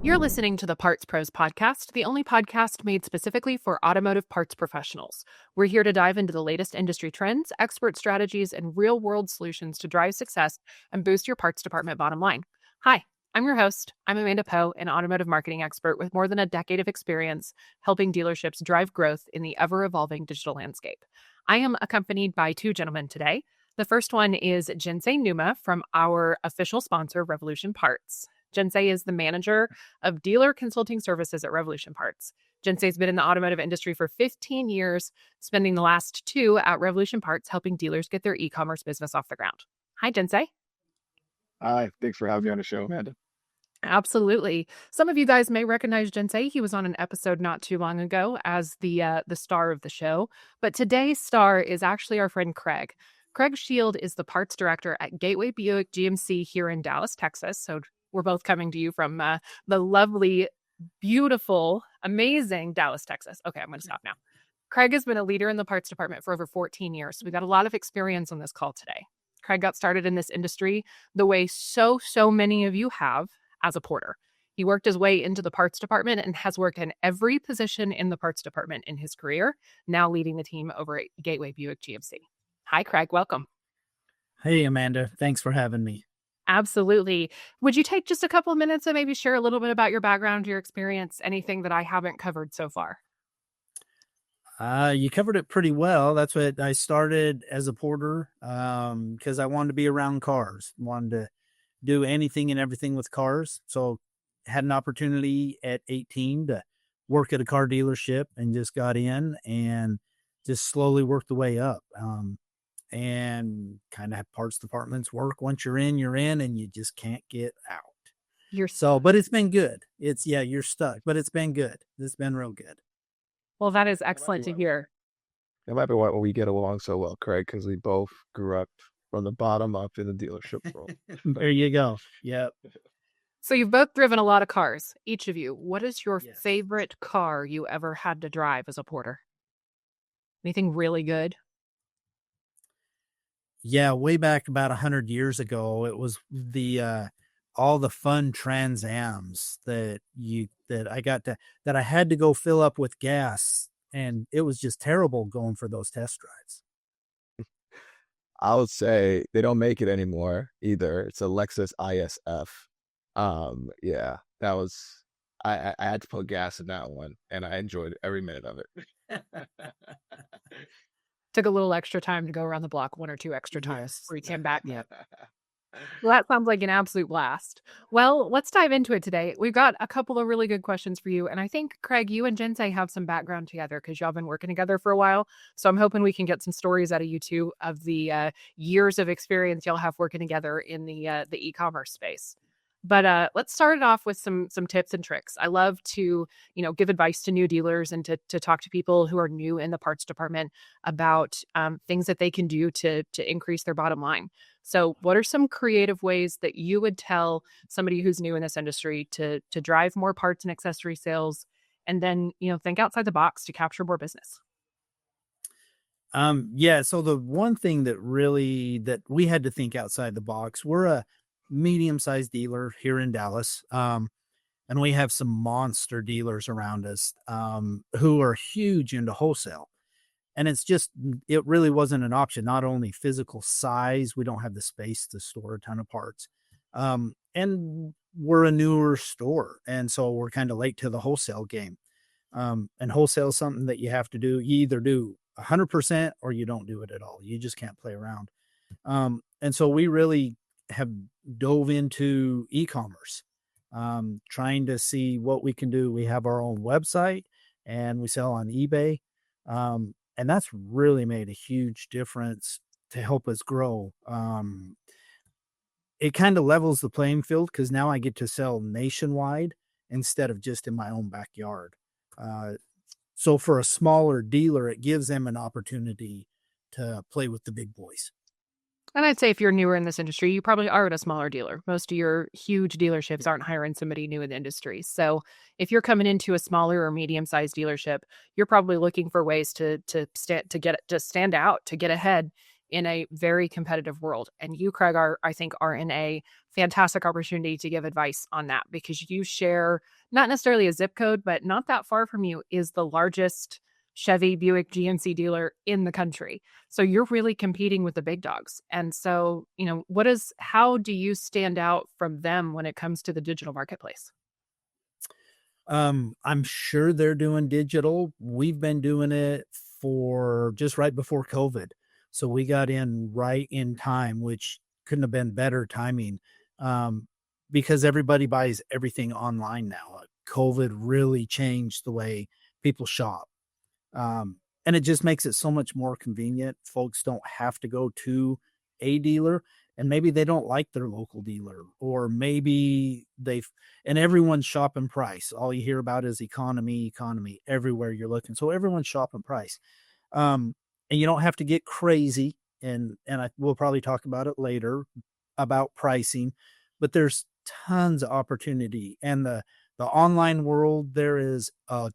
You're listening to the Parts Pros podcast, the only podcast made specifically for automotive parts professionals. We're here to dive into the latest industry trends, expert strategies, and real-world solutions to drive success and boost your parts department bottom line. Hi, I'm your host. I'm Amanda Poe, an automotive marketing expert with more than a decade of experience helping dealerships drive growth in the ever-evolving digital landscape. I am accompanied by two gentlemen today. The first one is Jensay Numa from our official sponsor, RevolutionParts. Jensay is the manager of dealer consulting services at RevolutionParts. Jensay's been in the automotive industry for 15 years, spending the last 2 at RevolutionParts helping dealers get their e-commerce business off the ground. Hi, Jensay. Hi, thanks for having me on the show, Amanda. Absolutely. Some of you guys may recognize Jensay. He was on an episode not too long ago as the star of the show. But today's star is actually our friend Craig. Craig Shield is the parts director at Gateway GMC here in Dallas, Texas. So we're both coming to you from the lovely, beautiful, amazing Dallas, Texas. Okay, I'm going to stop now. Craig has been a leader in the parts department for over 14 years. So we got a lot of experience on this call today. Craig got started in this industry the way so many of you have as a porter. He worked his way into the parts department and has worked in every position in the parts department in his career, now leading the team over at Gateway GMC. Hi, Craig. Welcome. Hey, Amanda. Thanks for having me. Absolutely. Would you take just a couple of minutes and maybe share a little bit about your background, your experience, anything that I haven't covered so far? You covered it pretty well. That's what I started as a porter because I wanted to be around cars, wanted to do anything and everything with cars. So had an opportunity at 18 to work at a car dealership and just got in and just slowly worked the way up. And kind of have parts departments work. Once you're in, and you just can't get out. But it's been good. You're stuck, but it's been good. It's been real good. Well, that is excellent to hear. That might be why we get along so well, Craig, because we both grew up from the bottom up in the dealership world. There you go. Yep. So you've both driven a lot of cars, each of you. What is your favorite car you ever had to drive as a porter? Anything really good? Yeah, way back about 100 years ago, it was the all the fun Trans Ams that I had to go fill up with gas, and it was just terrible going for those test drives. I would say they don't make it anymore either. It's a Lexus ISF. That was I had to put gas in that one, and I enjoyed every minute of it. Took a little extra time to go around the block, 1 or 2 extra times before you came back. Well, that sounds like an absolute blast. Well, let's dive into it today. We've got a couple of really good questions for you. And I think, Craig, you and Jensay have some background together because y'all been working together for a while. So I'm hoping we can get some stories out of you two of the years of experience y'all have working together in the e-commerce space. But let's start it off with some tips and tricks. I love to, give advice to new dealers and to talk to people who are new in the parts department about things that they can do to increase their bottom line. So what are some creative ways that you would tell somebody who's new in this industry to drive more parts and accessory sales and then, think outside the box to capture more business? So the one thing that we had to think outside the box, we're a medium-sized dealer here in Dallas. And we have some monster dealers around us who are huge into wholesale. And it really wasn't an option. Not only physical size, we don't have the space to store a ton of parts. And we're a newer store. And so we're kind of late to the wholesale game. And wholesale is something that you have to do. You either do 100% or you don't do it at all. You just can't play around. And so we really have dove into e-commerce, trying to see what we can do. We have our own website and we sell on eBay. And that's really made a huge difference to help us grow. It kind of levels the playing field because now I get to sell nationwide instead of just in my own backyard. So for a smaller dealer, it gives them an opportunity to play with the big boys. And I'd say if you're newer in this industry, you probably are at a smaller dealer. Most of your huge dealerships aren't hiring somebody new in the industry. So if you're coming into a smaller or medium-sized dealership, you're probably looking for ways to stand out, to get ahead in a very competitive world. And you, Craig, I think, are in a fantastic opportunity to give advice on that, because you share not necessarily a zip code, but not that far from you is the largest Chevy Buick GMC dealer in the country. So you're really competing with the big dogs. And so, how do you stand out from them when it comes to the digital marketplace? I'm sure they're doing digital. We've been doing it for just right before COVID. So we got in right in time, which couldn't have been better timing. Because everybody buys everything online now. COVID really changed the way people shop. And it just makes it so much more convenient. Folks don't have to go to a dealer, and maybe they don't like their local dealer, or maybe and everyone's shopping price. All you hear about is economy everywhere you're looking. So everyone's shopping price. And you don't have to get crazy. And we'll probably talk about it later about pricing, but there's tons of opportunity. And the online world, there is a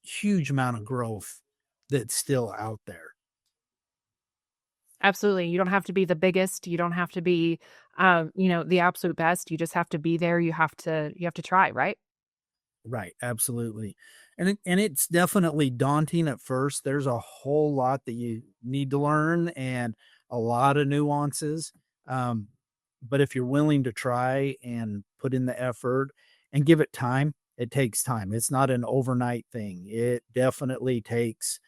huge amount of growth that's still out there. Absolutely. You don't have to be the biggest. You don't have to be, the absolute best. You just have to be there. You have to try, right? Right. Absolutely. And it's definitely daunting at first. There's a whole lot that you need to learn and a lot of nuances. But if you're willing to try and put in the effort and give it time, it takes time. It's not an overnight thing. It definitely takes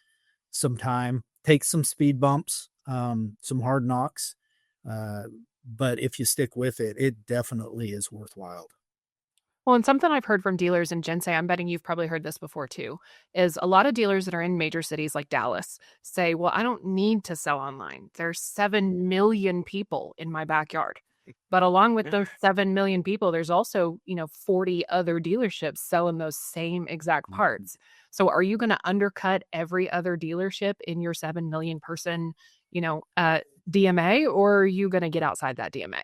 some time, takes some speed bumps, some hard knocks. But if you stick with it, it definitely is worthwhile. Well, and something I've heard from dealers in Jensay, I'm betting you've probably heard this before too, is a lot of dealers that are in major cities like Dallas say, well, I don't need to sell online. There's 7 million people in my backyard. But along with those 7 million people, there's also, 40 other dealerships selling those same exact parts. So are you going to undercut every other dealership in your 7 million person, DMA, or are you going to get outside that DMA?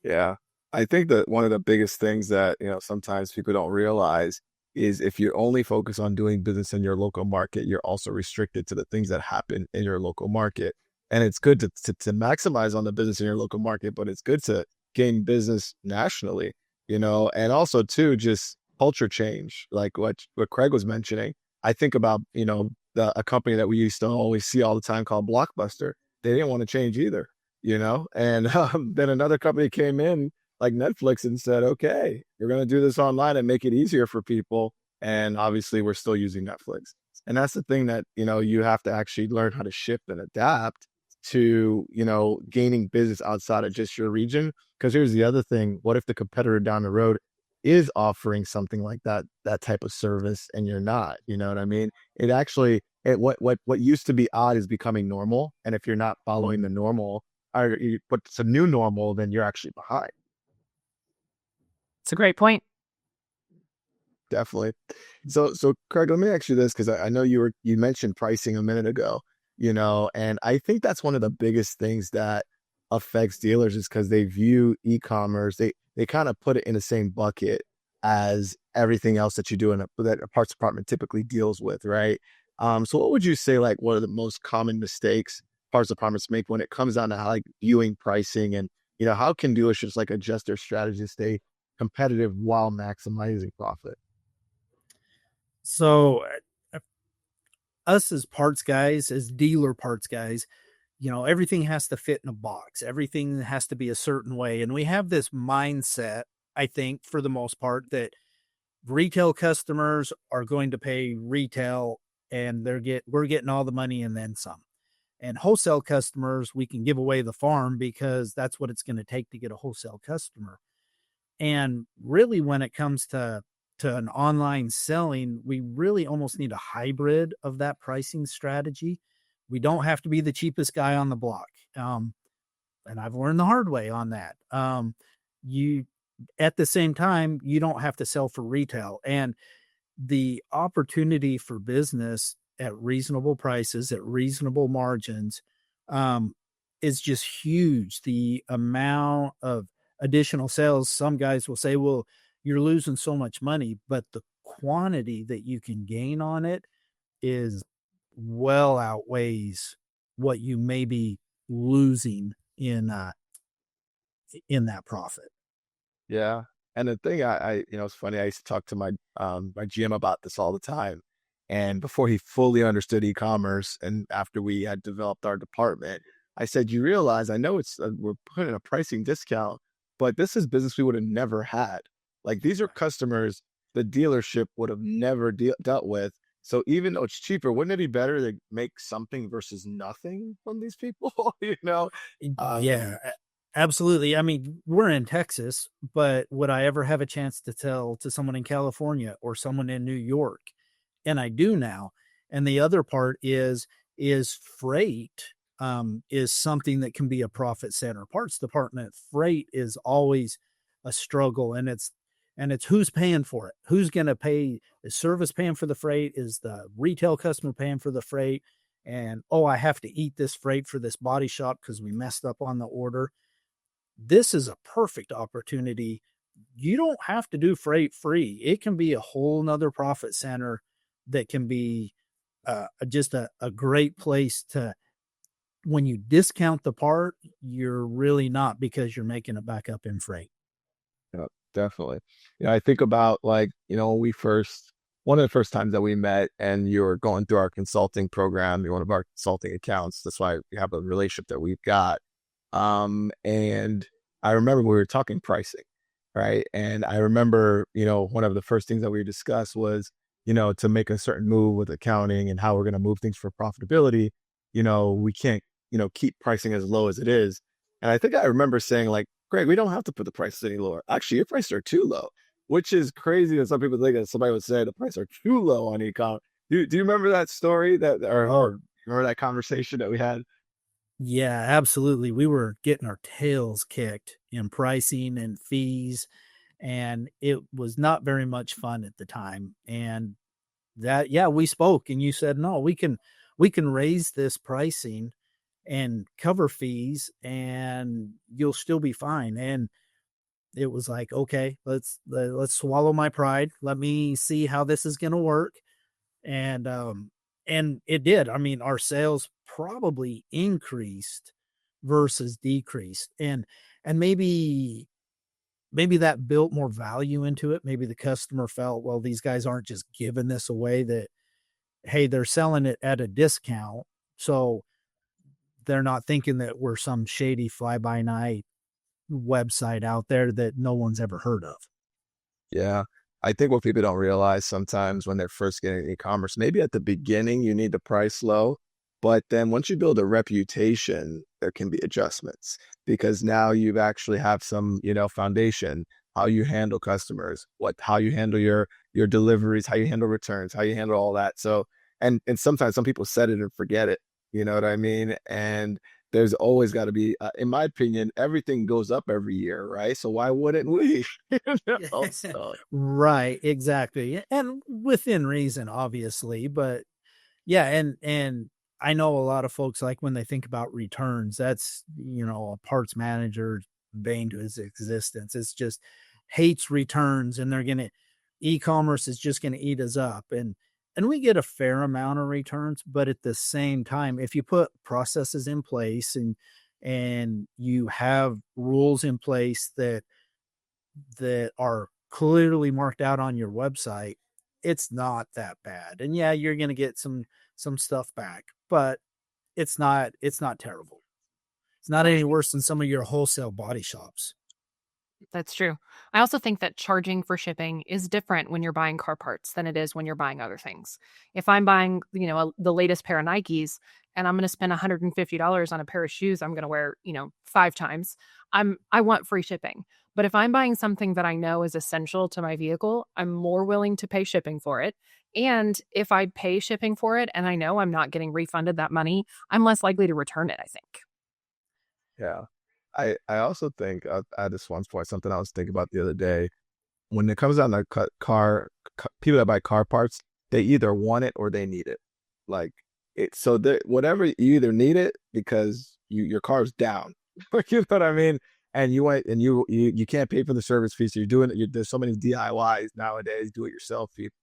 Yeah. I think that one of the biggest things that, sometimes people don't realize is if you're only focused on doing business in your local market, you're also restricted to the things that happen in your local market. And it's good to maximize on the business in your local market, but it's good to gain business nationally, and also too, just culture change, like what Craig was mentioning. I think about, a company that we used to always see all the time called Blockbuster. They didn't want to change either, and then another company came in like Netflix and said, okay, we're going to do this online and make it easier for people. And obviously we're still using Netflix. And that's the thing that, you have to actually learn how to shift and adapt to, gaining business outside of just your region. Because here's the other thing. What if the competitor down the road is offering something like that type of service and you're not? You know what I mean? It actually, what used to be odd is becoming normal. And if you're not following the normal, or what's a new normal, then you're actually behind. It's a great point. Definitely. So Craig, let me ask you this, because I know you mentioned pricing a minute ago, and I think that's one of the biggest things that affects dealers is because they view e-commerce, they kind of put it in the same bucket as everything else that you do that a parts department typically deals with, right? So what would you say, like, what are the most common mistakes parts departments make when it comes down to like viewing pricing, and how can dealerships like adjust their strategy to stay competitive while maximizing profit? So us as parts guys, as dealer parts guys, everything has to fit in a box. Everything has to be a certain way. And we have this mindset, I think, for the most part, that retail customers are going to pay retail and we're getting all the money and then some. And wholesale customers, we can give away the farm because that's what it's going to take to get a wholesale customer. And really, when it comes to an online selling, we really almost need a hybrid of that pricing strategy. We don't have to be the cheapest guy on the block. And I've learned the hard way on that. You, at the same time, you don't have to sell for retail, and the opportunity for business at reasonable prices, at reasonable margins, is just huge. The amount of additional sales, some guys will say, well, you're losing so much money, but the quantity that you can gain on it is well outweighs what you may be losing in that profit. Yeah. And the thing it's funny, I used to talk to my my GM about this all the time. And before he fully understood e-commerce and after we had developed our department, I said, you realize, I know it's we're putting a pricing discount, but this is business we would have never had. Like these are customers the dealership would have never dealt with. So even though it's cheaper, wouldn't it be better to make something versus nothing from these people? Yeah, absolutely. I mean, we're in Texas, but would I ever have a chance to tell to someone in California or someone in New York? And I do now. And the other part is freight is something that can be a profit center. Parts department freight is always a struggle, and it's who's paying for it? Who's going to pay? Is service paying for the freight? Is the retail customer paying for the freight? And, oh, I have to eat this freight for this body shop because we messed up on the order. This is a perfect opportunity. You don't have to do freight free. It can be a whole nother profit center that can be just a great place to, when you discount the part, you're really not, because you're making it back up in freight. Yeah, definitely. I think about like, one of the first times that we met and you were going through our consulting program, you're one of our consulting accounts. That's why we have a relationship that we've got. And I remember we were talking pricing, right? And I remember, one of the first things that we discussed was, to make a certain move with accounting and how we're going to move things for profitability, we can't, keep pricing as low as it is. And I think I remember saying like, Greg, we don't have to put the prices any lower. Actually, your prices are too low, which is crazy that some people think that somebody would say the prices are too low on e-com. Do you remember that story or remember that conversation that we had? Yeah, absolutely. We were getting our tails kicked in pricing and fees, and it was not very much fun at the time. And we spoke, and you said, no, we can raise this pricing and cover fees and you'll still be fine. And it was like, okay, let's swallow my pride. Let me see how this is going to work. And it did. I mean, our sales probably increased versus decreased. And maybe that built more value into it. Maybe the customer felt, well, these guys aren't just giving this away, that, hey, they're selling it at a discount. So they're not thinking that we're some shady fly-by-night website out there that no one's ever heard of. Yeah. I think what people don't realize sometimes when they're first getting e-commerce, maybe at the beginning you need the price low, but then once you build a reputation, there can be adjustments because now you've actually have some, foundation, how you handle customers, how you handle your deliveries, how you handle returns, how you handle all that. So, and sometimes some people set it and forget it. You know what I mean? And there's always got to be, in my opinion, everything goes up every year, right? So why wouldn't we? So. Right, exactly. And within reason, obviously. But yeah, and I know a lot of folks, like when they think about returns, that's, a parts manager bane to his existence. It's just hates returns, and e-commerce is just going to eat us up. And we get a fair amount of returns, but at the same time, if you put processes in place and you have rules in place that are clearly marked out on your website, it's not that bad. And yeah, you're going to get some stuff back, but it's not terrible. It's not any worse than some of your wholesale body shops. That's true. I also think that charging for shipping is different when you're buying car parts than it is when you're buying other things. If I'm buying, the latest pair of Nikes and I'm going to spend $150 on a pair of shoes I'm going to wear, 5 times, I want free shipping. But if I'm buying something that I know is essential to my vehicle, I'm more willing to pay shipping for it. And if I pay shipping for it and I know I'm not getting refunded that money, I'm less likely to return it, I think. Yeah. I also think at this one point, something I was thinking about the other day, when it comes down to people that buy car parts, they either want it or they need it. Like so whatever, you either need it because your car's down, you know what I mean? And you can't pay for the service fee. So there's so many DIYs nowadays, do it yourself people.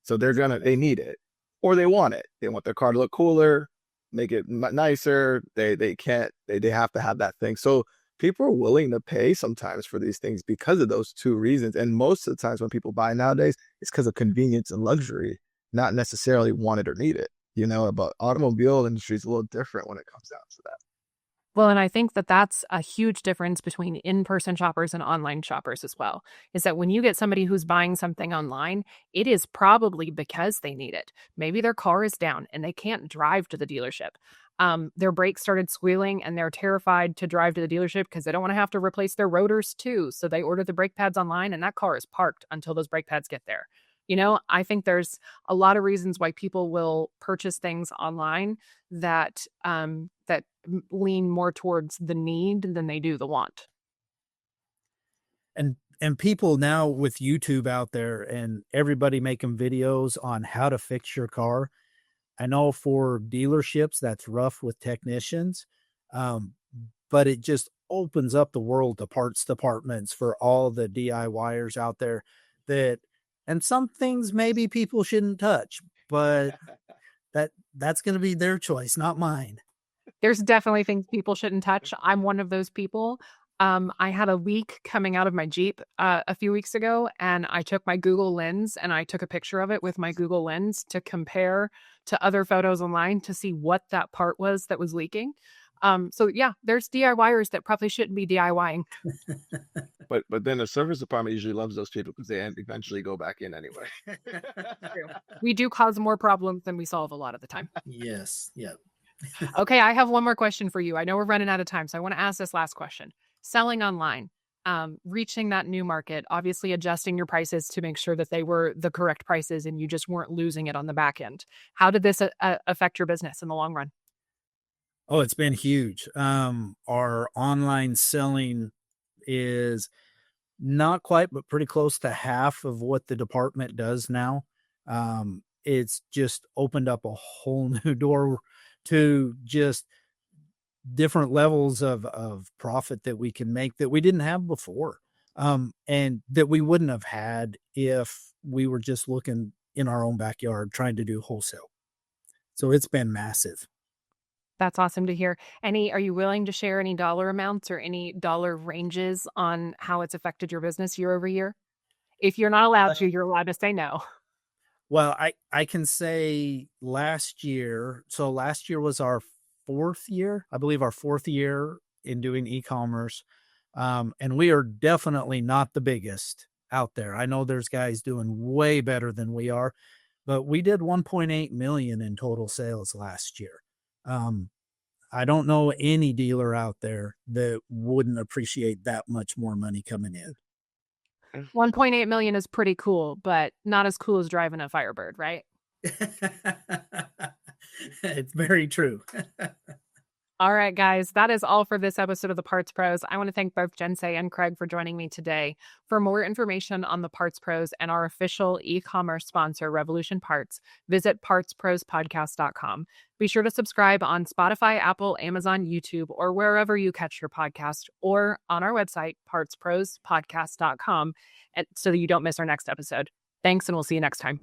So they need it or they want it. They want their car to look cooler. make it nicer. They can't. They have to have that thing. So people are willing to pay sometimes for these things because of those two reasons. And most of the times when people buy nowadays, it's because of convenience and luxury, not necessarily want it or need it. But automobile industry is a little different when it comes down to that. Well, and I think that that's a huge difference between in-person shoppers and online shoppers as well, is that when you get somebody who's buying something online, it is probably because they need it. Maybe their car is down and they can't drive to the dealership. Their brakes started squealing and they're terrified to drive to the dealership because they don't want to have to replace their rotors too. So they order the brake pads online and that car is parked until those brake pads get there. I think there's a lot of reasons why people will purchase things online that lean more towards the need than they do the want. And people now with YouTube out there and everybody making videos on how to fix your car. I know for dealerships that's rough with technicians, but it just opens up the world to parts departments for all the DIYers out there and some things maybe people shouldn't touch, but that's going to be their choice, not mine. There's definitely things people shouldn't touch. I'm one of those people. I had a leak coming out of my Jeep a few weeks ago, and I took my Google Lens and I took a picture of it with my Google Lens to compare to other photos online to see what that part was that was leaking. So yeah, there's DIYers that probably shouldn't be DIYing. But then the service department usually loves those people because they eventually go back in anyway. We do cause more problems than we solve a lot of the time. Yes. Yeah. Okay, I have one more question for you. I know we're running out of time, so I want to ask this last question. Selling online, reaching that new market, obviously adjusting your prices to make sure that they were the correct prices and you just weren't losing it on the back end. How did this affect your business in the long run? Oh, it's been huge. Our online selling is not quite, but pretty close to half of what the department does now. It's just opened up a whole new door to just different levels of profit that we can make that we didn't have before. And that we wouldn't have had if we were just looking in our own backyard trying to do wholesale. So it's been massive. That's awesome to hear. Are you willing to share any dollar amounts or any dollar ranges on how it's affected your business year over year? If you're not allowed to, you're allowed to say no. Well, I can say last year was our fourth year, I believe our fourth year in doing e-commerce. And we are definitely not the biggest out there. I know there's guys doing way better than we are, but we did 1.8 million in total sales last year. I don't know any dealer out there that wouldn't appreciate that much more money coming in. 1.8 million is pretty cool, but not as cool as driving a Firebird, right? It's very true. All right, guys, that is all for this episode of the Parts Pros. I want to thank both Jensay and Craig for joining me today. For more information on the Parts Pros and our official e-commerce sponsor, Revolution Parts, visit partsprospodcast.com. Be sure to subscribe on Spotify, Apple, Amazon, YouTube, or wherever you catch your podcast, or on our website, partsprospodcast.com, so that you don't miss our next episode. Thanks, and we'll see you next time.